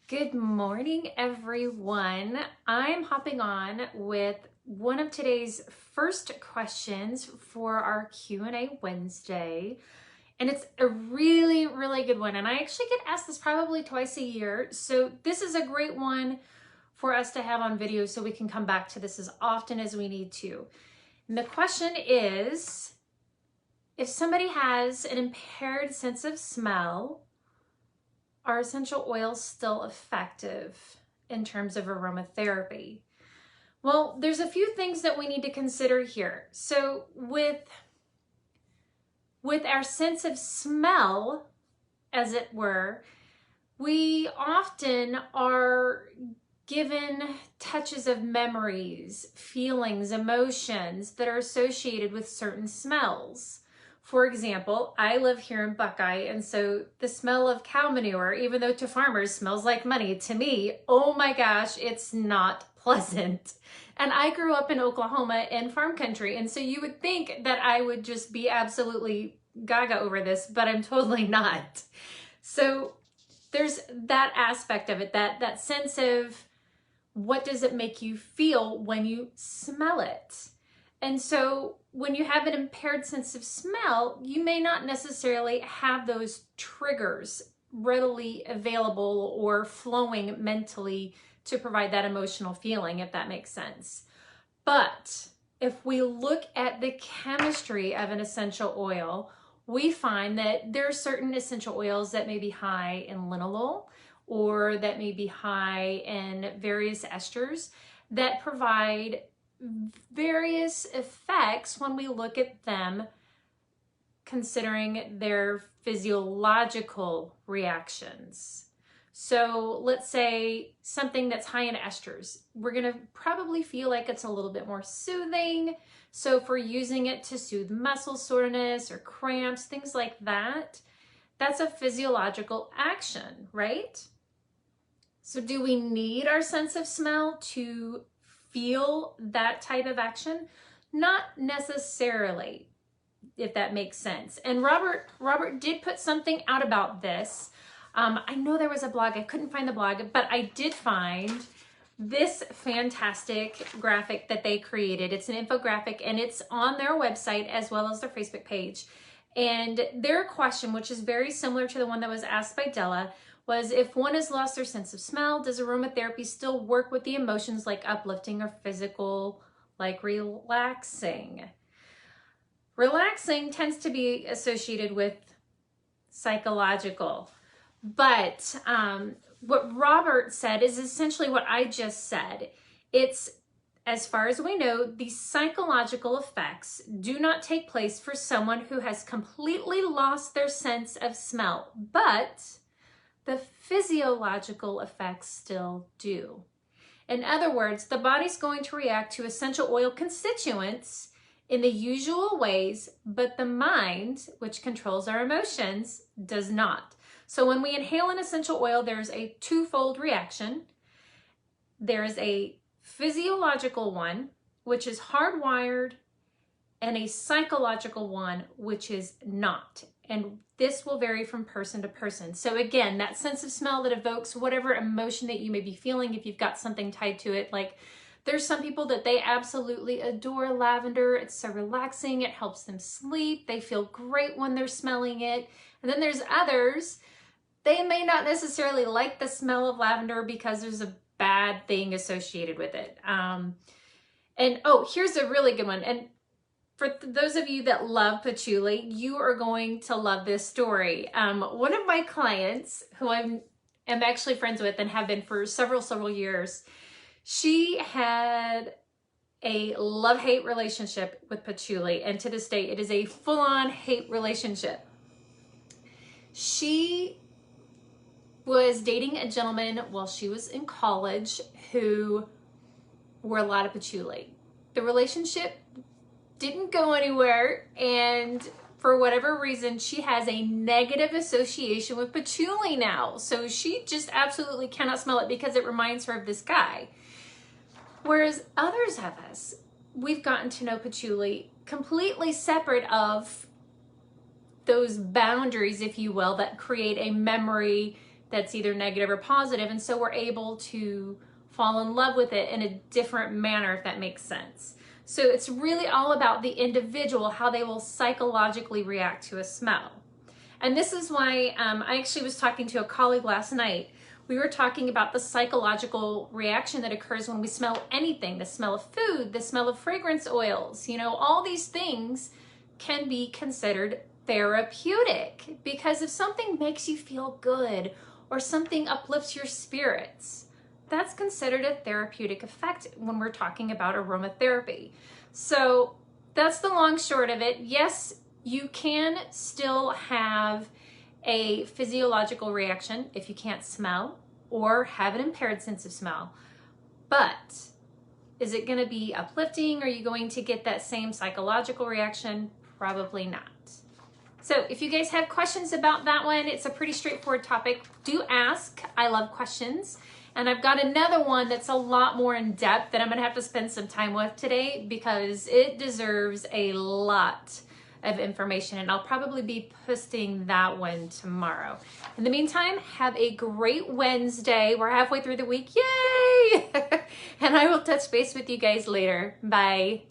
Good morning, everyone. I'm hopping on with one of today's first questions for our Q&A Wednesday. And it's a really good one. And I actually get asked this probably twice a year. So this is a great one for us to have on video so we can come back to this as often as we need to. And the question is, if somebody has an impaired sense of smell, are essential oils still effective in terms of aromatherapy? Well, there's a few things that we need to consider here. So with our sense of smell, as it were, we often are given touches of memories, feelings, emotions that are associated with certain smells. For example, I live here in Buckeye, and so the smell of cow manure, even though to farmers smells like money, to me, oh my gosh, it's not pleasant. And I grew up in Oklahoma in farm country, and so you would think that I would just be absolutely gaga over this, but I'm totally not. So there's that aspect of it, that sense of what does it make you feel when you smell it? And so when you have an impaired sense of smell, you may not necessarily have those triggers readily available or flowing mentally to provide that emotional feeling, if that makes sense. But if we look at the chemistry of an essential oil, we find that there are certain essential oils that may be high in linalool or that may be high in various esters that provide various effects when we look at them considering their physiological reactions. So let's say something that's high in esters, we're gonna probably feel like it's a little bit more soothing. So if we're using it to soothe muscle soreness or cramps, things like that, that's a physiological action, right? So do we need our sense of smell to feel that type of action? Not necessarily, if that makes sense. And Robert did put something out about this. I know there was a blog, I couldn't find the blog, but I did find this fantastic graphic that they created. It's an infographic and it's on their website as well as their Facebook page. And their question, which is very similar to the one that was asked by Della, was if one has lost their sense of smell, does aromatherapy still work with the emotions like uplifting or physical, like relaxing? Relaxing tends to be associated with psychological, but what Robert said is essentially what I just said. It's, as far as we know, the psychological effects do not take place for someone who has completely lost their sense of smell, but the physiological effects still do. In other words, the body's going to react to essential oil constituents in the usual ways, but the mind, which controls our emotions, does not. So when we inhale an essential oil, there's a twofold reaction. There's a physiological one, which is hardwired, and a psychological one, which is not. And this will vary from person to person. So again, that sense of smell that evokes whatever emotion that you may be feeling, if you've got something tied to it, like there's some people that they absolutely adore lavender. It's so relaxing. It helps them sleep. They feel great when they're smelling it. And then there's others, they may not necessarily like the smell of lavender because there's a bad thing associated with it. And oh, here's a really good one. And for those of you that love patchouli, you are going to love this story. One of my clients, who I am actually friends with and have been for several years, she had a love-hate relationship with patchouli, and to this day, it is a full-on hate relationship. She was dating a gentleman while she was in college who wore a lot of patchouli. The relationship didn't go anywhere, and for whatever reason, she has a negative association with patchouli now. So she just absolutely cannot smell it because it reminds her of this guy. Whereas others of us, we've gotten to know patchouli completely separate of those boundaries, if you will, that create a memory that's either negative or positive, and so we're able to fall in love with it in a different manner, if that makes sense. So it's really all about the individual, how they will psychologically react to a smell. And this is why I actually was talking to a colleague last night. We were talking about the psychological reaction that occurs when we smell anything, the smell of food, the smell of fragrance oils, you know, all these things can be considered therapeutic, because if something makes you feel good or something uplifts your spirits, that's considered a therapeutic effect when we're talking about aromatherapy. So that's the long short of it. Yes, you can still have a physiological reaction if you can't smell or have an impaired sense of smell. But is it going to be uplifting? Are you going to get that same psychological reaction? Probably not. So if you guys have questions about that one, it's a pretty straightforward topic. Do ask. I love questions. And I've got another one that's a lot more in depth that I'm going to have to spend some time with today, because it deserves a lot of information, and I'll probably be posting that one tomorrow. In the meantime, have a great Wednesday. We're halfway through the week. Yay! And I will touch base with you guys later. Bye.